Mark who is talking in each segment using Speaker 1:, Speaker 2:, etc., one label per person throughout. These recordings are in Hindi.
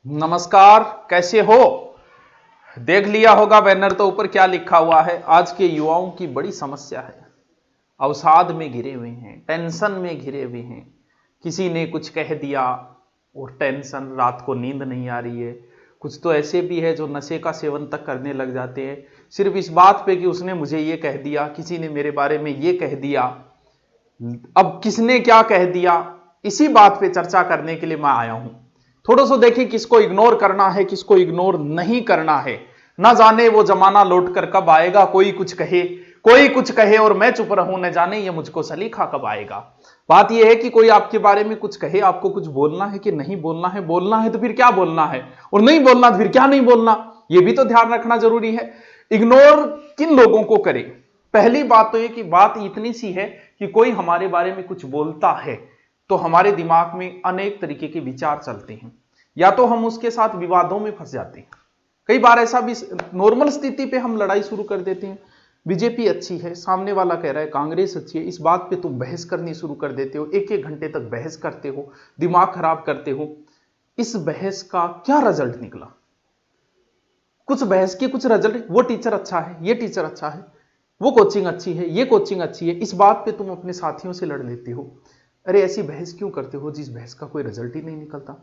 Speaker 1: नमस्कार, कैसे हो? देख लिया होगा बैनर तो ऊपर क्या लिखा हुआ है। आज के युवाओं की बड़ी समस्या है, अवसाद में घिरे हुए हैं, टेंशन में घिरे हुए हैं। किसी ने कुछ कह दिया और टेंशन, रात को नींद नहीं आ रही है। कुछ तो ऐसे भी है जो नशे का सेवन तक करने लग जाते हैं सिर्फ इस बात पे कि उसने मुझे ये कह दिया, किसी ने मेरे बारे में ये कह दिया। अब किसने क्या कह दिया, इसी बात पे चर्चा करने के लिए मैं आया हूं। थोड़ा सा देखिए किसको इग्नोर करना है, किसको इग्नोर नहीं करना है। ना जाने वो जमाना लौट कर कब आएगा। कोई कुछ कहे और मैं चुप रहूं, न जाने ये मुझको सलीखा कब आएगा। बात यह है कि कोई आपके बारे में कुछ कहे, आपको कुछ बोलना है कि नहीं बोलना है। बोलना है तो फिर क्या बोलना है, और नहीं बोलना तो फिर क्या नहीं बोलना, यह भी तो ध्यान रखना जरूरी है। इग्नोर किन लोगों को करें? पहली बात तो यह कि बात इतनी सी है कि कोई हमारे बारे में कुछ बोलता है तो हमारे दिमाग में अनेक तरीके के विचार चलते हैं, या तो हम उसके साथ विवादों में फंस जाते हैं। कई बार ऐसा भी नॉर्मल स्थिति पे हम लड़ाई शुरू कर देते हैं। बीजेपी अच्छी है, सामने वाला कह रहा है कांग्रेस अच्छी है, इस बात पे तुम बहस करनी शुरू कर देते हो। एक एक घंटे तक बहस करते हो, दिमाग खराब करते हो। इस बहस का क्या रिजल्ट निकला? कुछ बहस के कुछ रिजल्ट, वो टीचर अच्छा है, ये टीचर अच्छा है, वो कोचिंग अच्छी है, ये कोचिंग अच्छी है, इस बात पे तुम अपने साथियों से लड़ लेते हो। अरे ऐसी बहस क्यों करते हो जिस बहस का कोई रिजल्ट ही नहीं निकलता?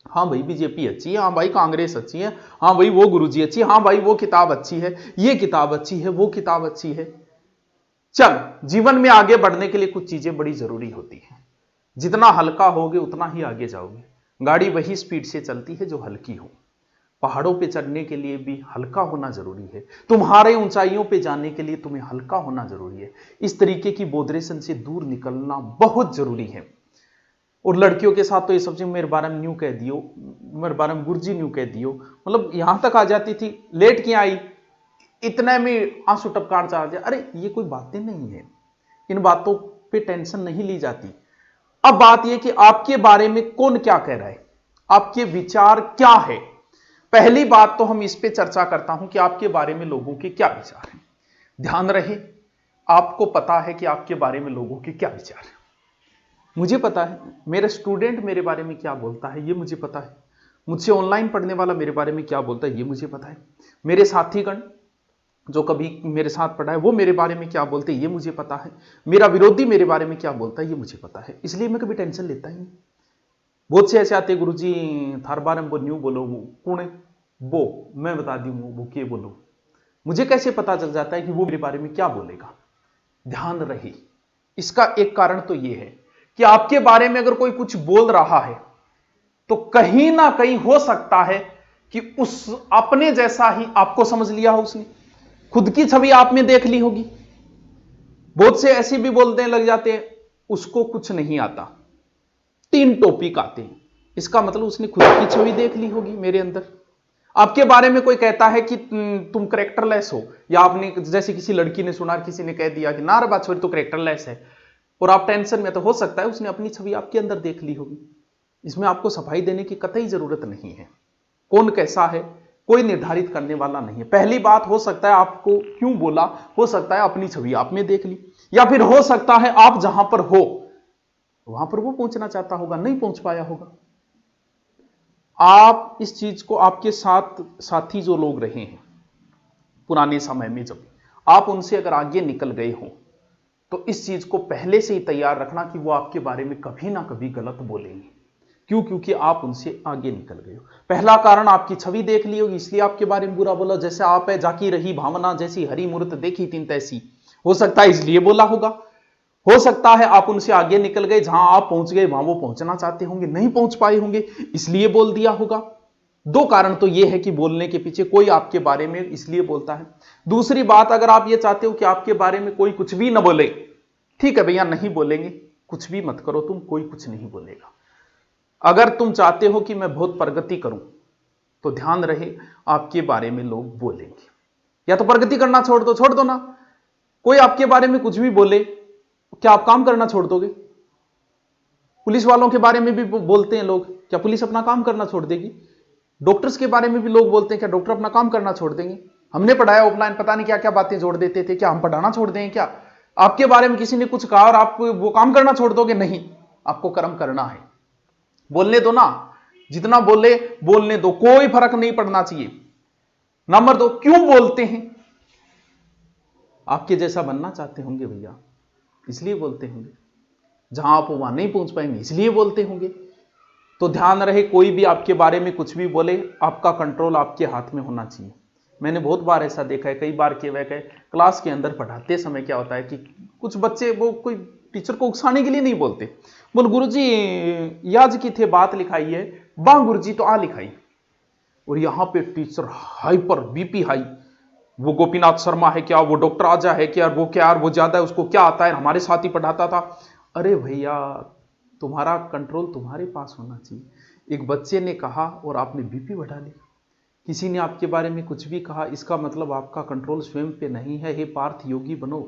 Speaker 1: हाँ भाई बीजेपी अच्छी है, हाँ भाई कांग्रेस अच्छी है, हाँ भाई वो गुरुजी अच्छी है, हाँ भाई वो किताब अच्छी है, ये किताब अच्छी है, वो किताब अच्छी है। चल, जीवन में आगे बढ़ने के लिए कुछ चीजें बड़ी जरूरी होती है। जितना हल्का होगे उतना ही आगे जाओगे। गाड़ी वही स्पीड से चलती है जो हल्की हो। पहाड़ों पे चढ़ने के लिए भी हल्का होना जरूरी है। तुम्हारे ऊंचाइयों पे जाने के लिए तुम्हें हल्का होना जरूरी है। इस तरीके की बोधरेशन से दूर निकलना बहुत जरूरी है। और लड़कियों के साथ तो ये सबसे मेरे बारे में न्यू कह दियो, मेरे बारे में गुरुजी न्यू कह दियो, मतलब यहां तक आ जाती थी। लेट क्यों आई, इतने में आंसू टपकार जा रहे। अरे ये कोई बातें नहीं है, इन बातों पे टेंशन नहीं ली जाती। अब बात यह कि आपके बारे में कौन क्या कह रहा है, आपके विचार क्या है। पहली बात तो हम इस पे चर्चा करता हूं कि आपके बारे में लोगों के क्या विचार हैं। ध्यान रहे, आपको पता है कि आपके बारे में लोगों के क्या विचार हैं। मुझे पता है मेरा स्टूडेंट मेरे बारे में क्या बोलता है, ये मुझे पता है। मुझसे ऑनलाइन पढ़ने वाला मेरे बारे में क्या बोलता है, ये मुझे पता है। मेरे साथीगण जो कभी मेरे साथ पढ़ा है वो मेरे बारे में क्या बोलते हैं, ये मुझे पता है। मेरा विरोधी मेरे बारे में क्या बोलता है, ये मुझे पता है। इसलिए मैं कभी टेंशन लेता ही नहीं। बहुत से ऐसे आते गुरु जी थार बारे में वो न्यू बोलो, वो कौन है, वो मैं बता दी वो के बोलो। मुझे कैसे पता चल जाता है कि वो मेरे बारे में क्या बोलेगा? ध्यान रहे, इसका एक कारण तो यह है कि आपके बारे में अगर कोई कुछ बोल रहा है तो कहीं ना कहीं हो सकता है कि उस अपने जैसा ही आपको समझ लिया हो, उसने खुद की छवि आप में देख ली होगी। बहुत से ऐसे भी बोलने लग जाते हैं उसको कुछ नहीं आता, 3 टॉपिक आते हैं, इसका मतलब उसने खुद की छवि देख ली होगी मेरे अंदर। आपके बारे में कोई कहता है कि तुम करेक्टरलेस हो, या आपने जैसे किसी लड़की ने सुना, किसी ने कह दिया कि ना रे बात छोरी तो करेक्टरलेस है, और आप टेंशन में, तो हो सकता है उसने अपनी छवि आपके अंदर देख ली होगी। इसमें आपको सफाई देने की कतई जरूरत नहीं है। कौन कैसा है कोई निर्धारित करने वाला नहीं है। पहली बात, हो सकता है आपको क्यों बोला, हो सकता है अपनी छवि आप में देख ली, या फिर हो सकता है आप जहां पर हो वहां पर वो पहुंचना चाहता होगा, नहीं पहुंच पाया होगा। आप इस चीज को, आपके साथ साथी जो लोग रहे हैं पुराने समय में, जब आप उनसे अगर आगे निकल गए हो तो इस चीज को पहले से ही तैयार रखना कि वो आपके बारे में कभी ना कभी गलत बोलेंगे। क्यों? क्योंकि आप उनसे आगे निकल गए हो। पहला कारण, आपकी छवि देख ली होगी इसलिए आपके बारे में बुरा बोला। जैसे आप है जाकी रही भावना, जैसी हरी मूर्त देखी तीन तैसी, हो सकता है इसलिए बोला होगा। हो सकता है आप उनसे आगे निकल गए, जहां आप पहुंच गए वहां वो पहुंचना चाहते होंगे, नहीं पहुंच पाए होंगे, इसलिए बोल दिया होगा। 2 कारण तो यह है कि बोलने के पीछे कोई आपके बारे में इसलिए बोलता है। दूसरी बात, अगर आप ये चाहते हो कि आपके बारे में कोई कुछ भी ना बोले, ठीक है भैया नहीं बोलेंगे, कुछ भी मत करो तुम, कोई कुछ नहीं बोलेगा। अगर तुम चाहते हो कि मैं बहुत प्रगति करूं तो ध्यान रहे आपके बारे में लोग बोलेंगे। या तो प्रगति करना छोड़ दो ना। कोई आपके बारे में कुछ भी बोले, क्या आप काम करना छोड़ दोगे? पुलिस वालों के बारे में भी बोलते हैं लोग, क्या पुलिस अपना काम करना छोड़ देगी? डॉक्टर्स के बारे में भी लोग बोलते हैं, क्या डॉक्टर अपना काम करना छोड़ देंगे? हमने पढ़ाया ऑफलाइन, पता नहीं क्या क्या बातें जोड़ देते थे, क्या हम पढ़ाना छोड़ देंगे क्या? आपके बारे में किसी ने कुछ कहा और आप वो काम करना छोड़ दोगे? नहीं, आपको कर्म करना है। बोलने दो ना, जितना बोले बोलने दो, कोई फर्क नहीं पड़ना चाहिए। नंबर 2, क्यों बोलते हैं? आपके जैसा बनना चाहते होंगे भैया, इसलिए बोलते होंगे। जहां आप वहां नहीं पहुंच पाएंगे, इसलिए बोलते होंगे। तो ध्यान रहे, कोई भी आपके बारे में कुछ भी बोले, आपका कंट्रोल आपके हाथ में होना चाहिए। मैंने बहुत बार ऐसा देखा है, कई बार के वह क्लास के अंदर पढ़ाते समय क्या होता है कि कुछ बच्चे वो कोई टीचर को उकसाने के लिए नहीं बोलते, बोल गुरुजी याज की थे बात लिखाई है, बा गुरुजी तो आ लिखाई। और यहां पे टीचर हाइपर बीपी हाई, वो गोपीनाथ शर्मा है क्या, वो डॉक्टर आजा है क्या, वो क्या, वो ज्यादा है, उसको क्या आता है, हमारे साथ ही पढ़ाता था। अरे भैया, तुम्हारा कंट्रोल तुम्हारे पास होना चाहिए। एक बच्चे ने कहा और आपने बीपी बढ़ा ली, किसी ने आपके बारे में कुछ भी कहा, इसका मतलब आपका कंट्रोल स्वयं पे नहीं है। हे पार्थ योगी बनो,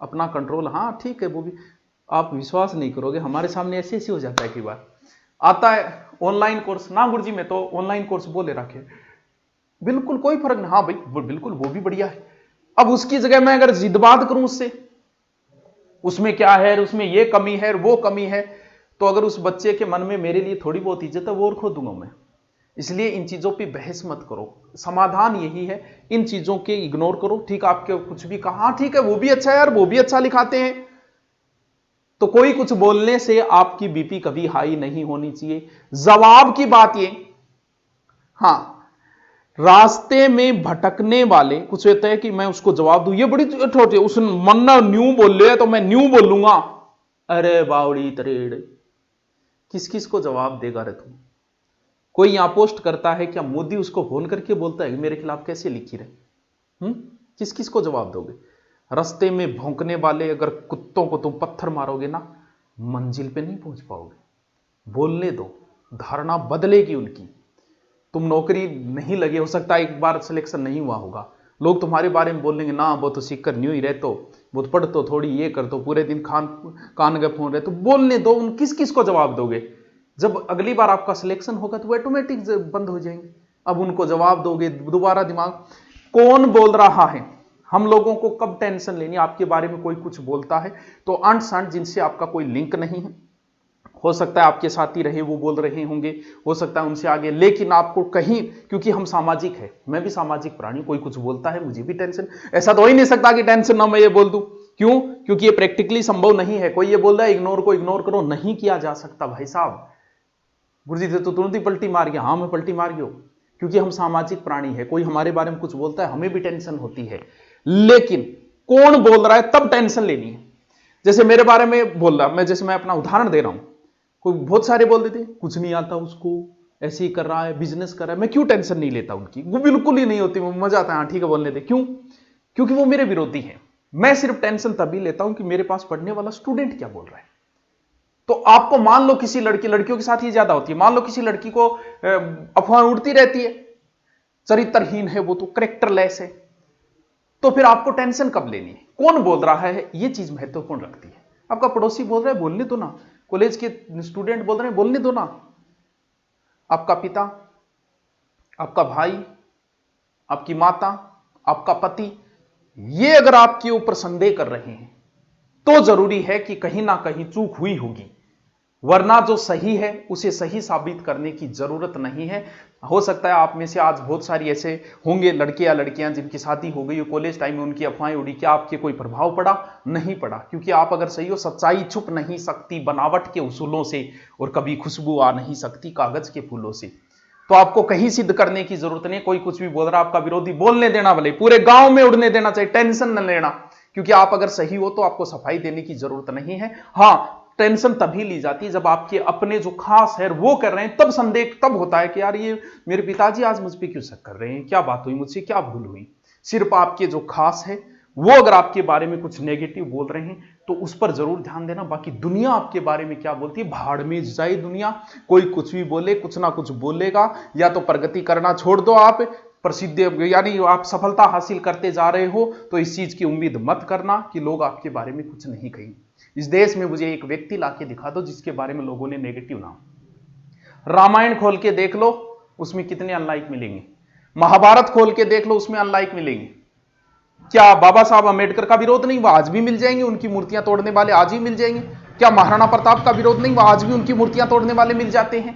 Speaker 1: अपना कंट्रोल। हाँ ठीक है, वो भी आप विश्वास नहीं करोगे, हमारे सामने ऐसे ऐसे हो जाता है। कई बार आता है ऑनलाइन कोर्स, ना गुरुजी में तो ऑनलाइन कोर्स बोले रखे, बिल्कुल कोई फर्क नहीं। हाँ भाई बिल्कुल वो भी बढ़िया है। अब उसकी जगह मैं अगर जिद्बात करूं उससे, उसमें क्या है, उसमें ये कमी है, वो कमी है, तो अगर उस बच्चे के मन में मेरे लिए थोड़ी बहुत इज्जत है, वो और खो दूंगा मैं। इसलिए इन चीजों पे बहस मत करो। समाधान यही है, इन चीजों के इग्नोर करो। ठीक, आपके कुछ भी कहा, ठीक है वो भी अच्छा है यार, वो भी अच्छा लिखाते हैं, तो कोई कुछ बोलने से आपकी बीपी कभी हाई नहीं होनी चाहिए। जवाब की बात ये, हां, रास्ते में भटकने वाले कुछ कहते हैं कि मैं उसको जवाब दूं, ये बड़ी छोटी, उस मन्ना न्यू बोल रहे तो मैं न्यू बोलूंगा। अरे बावड़ी तरेड़, किस किस को जवाब देगा रे तू? कोई यहां पोस्ट करता है क्या, मोदी उसको फोन करके बोलता है मेरे खिलाफ कैसे लिखी रहे? किस किस को जवाब दोगे? रास्ते में भौंकने वाले अगर कुत्तों को तुम पत्थर मारोगे ना, मंजिल पे नहीं पहुंच पाओगे। बोलने दो, धारणा बदलेगी उनकी। तुम नौकरी नहीं लगे, हो सकता है एक बार सिलेक्शन नहीं हुआ होगा, लोग तुम्हारे बारे में बोलेंगे ना वो तो सीख कर न्यू ही रहते हो, वो पढ़ तो थोड़ी ये कर तो पूरे दिन कान गए फोन रहे, तो बोलने दो। उन किस किस को जवाब दोगे? जब अगली बार आपका सिलेक्शन होगा तो वो ऑटोमेटिक बंद हो जाएंगे। अब उनको जवाब दोगे, दोबारा दिमाग। कौन बोल रहा है? हम लोगों को कब टेंशन लेनी, आपके बारे में कोई कुछ बोलता है तो अंट संट जिनसे आपका कोई लिंक नहीं है, हो सकता है आपके साथी रहे वो बोल रहे होंगे, हो सकता है उनसे आगे, लेकिन आपको कहीं, क्योंकि हम सामाजिक है, मैं भी सामाजिक प्राणी, कोई कुछ बोलता है मुझे भी टेंशन। ऐसा तो हो ही नहीं सकता कि टेंशन ना मैं ये बोल दूं। क्यों? क्योंकि ये प्रैक्टिकली संभव नहीं है। कोई ये बोल रहा है इग्नोर को इग्नोर करो, नहीं किया जा सकता भाई साहब। गुरुजी तो तुरंत ही पलटी मार गया। हाँ मैं पलटी मार गया, क्योंकि हम सामाजिक प्राणी है। कोई हमारे बारे में कुछ बोलता है हमें भी टेंशन होती है, लेकिन कौन बोल रहा है तब टेंशन लेनी है। जैसे मेरे बारे में बोल रहा, मैं अपना उदाहरण दे रहा हूं, कोई बहुत सारे बोल देते कुछ नहीं आता उसको, ऐसे ही कर रहा है, बिजनेस कर रहा है, मैं क्यों टेंशन नहीं लेता उनकी? वो बिल्कुल ही नहीं होती, वो मजा आता है, हाँ ठीक है बोलने दे। क्यों? क्योंकि वो मेरे विरोधी हैं। मैं सिर्फ टेंशन तभी लेता हूं कि मेरे पास पढ़ने वाला स्टूडेंट क्या बोल रहा है। तो आपको मान लो किसी लड़कियों के साथ ये ज्यादा होती है, मान लो किसी लड़की को अफवाह उड़ती रहती है, चरित्रहीन है वो, तो करेक्टरलेस है, तो फिर आपको टेंशन कब लेनी है? कौन बोल रहा है, ये चीज महत्वपूर्ण रखती है। आपका पड़ोसी बोल रहा है बोलने दो ना, कॉलेज के स्टूडेंट बोल रहे हैं बोलने दो ना, आपका पिता, आपका भाई, आपकी माता, आपका पति, ये अगर आपके ऊपर संदेह कर रहे हैं तो जरूरी है कि कहीं ना कहीं चूक हुई होगी, वरना जो सही है उसे सही साबित करने की जरूरत नहीं है। हो सकता है आप में से आज बहुत सारी ऐसे होंगे लड़के या लड़कियां जिनकी शादी हो गई हो, कॉलेज टाइम में उनकी अफवाहें उड़ी, क्या आपके कोई प्रभाव पड़ा? नहीं पड़ा, क्योंकि आप अगर सही हो, सच्चाई छुप नहीं सकती बनावट के उसूलों से, और कभी खुशबू आ नहीं सकती कागज के फूलों से। तो आपको कहीं सिद्ध करने की जरूरत नहीं। कोई कुछ भी बोल रहा, आपका विरोधी बोलने देना, भले पूरे गांव में उड़ने देना चाहिए, टेंशन न लेना, क्योंकि आप अगर सही हो तो आपको सफाई देने की जरूरत नहीं है। हाँ, टेंशन तभी ली जाती है जब आपके अपने जो खास है वो कर रहे हैं, तब संदेह तब होता है कि यार ये मेरे पिताजी आज मुझ पर क्यों शक कर रहे हैं, क्या बात हुई, मुझसे क्या भूल हुई। सिर्फ आपके जो खास है वो अगर आपके बारे में कुछ नेगेटिव बोल रहे हैं तो उस पर जरूर ध्यान देना। बाकी दुनिया आपके बारे में क्या बोलती है, भाड़ में जाए दुनिया, कोई कुछ भी बोले, कुछ ना कुछ बोलेगा। या तो प्रगति करना छोड़ दो, आप प्रसिद्ध यानी आप सफलता हासिल करते जा रहे हो, तो इस चीज की उम्मीद मत करना कि लोग आपके बारे में कुछ नहीं कहेंगे। इस देश में मुझे एक व्यक्ति लाके दिखा दो जिसके बारे में लोगों ने नेगेटिव नाम। रामायण खोल के देख लो, उसमें कितने अनलाइक मिलेंगे। महाभारत खोल के देख लो, उसमें अनलाइक मिलेंगे। क्या बाबा साहब अंबेडकर का विरोध नहीं? वह आज भी मिल जाएंगे, उनकी मूर्तियां तोड़ने वाले आज भी मिल जाएंगे। क्या महाराणा प्रताप का विरोध नहीं? वह आज भी उनकी मूर्तियां तोड़ने वाले मिल जाते हैं।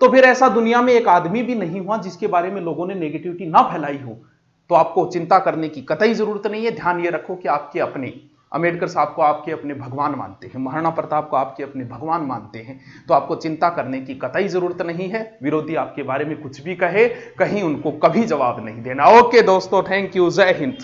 Speaker 1: तो फिर ऐसा दुनिया में एक आदमी भी नहीं हुआ जिसके बारे में लोगों ने नेगेटिविटी ना फैलाई हो। तो आपको चिंता करने की कतई जरूरत नहीं है। ध्यान ये रखो कि आपके अपने अंबेडकर साहब को आपके अपने भगवान मानते हैं, महाराणा प्रताप को आपके अपने भगवान मानते हैं, तो आपको चिंता करने की कतई जरूरत नहीं है। विरोधी आपके बारे में कुछ भी कहे, कहीं उनको कभी जवाब नहीं देना। ओके दोस्तों, थैंक यू, जय हिंद।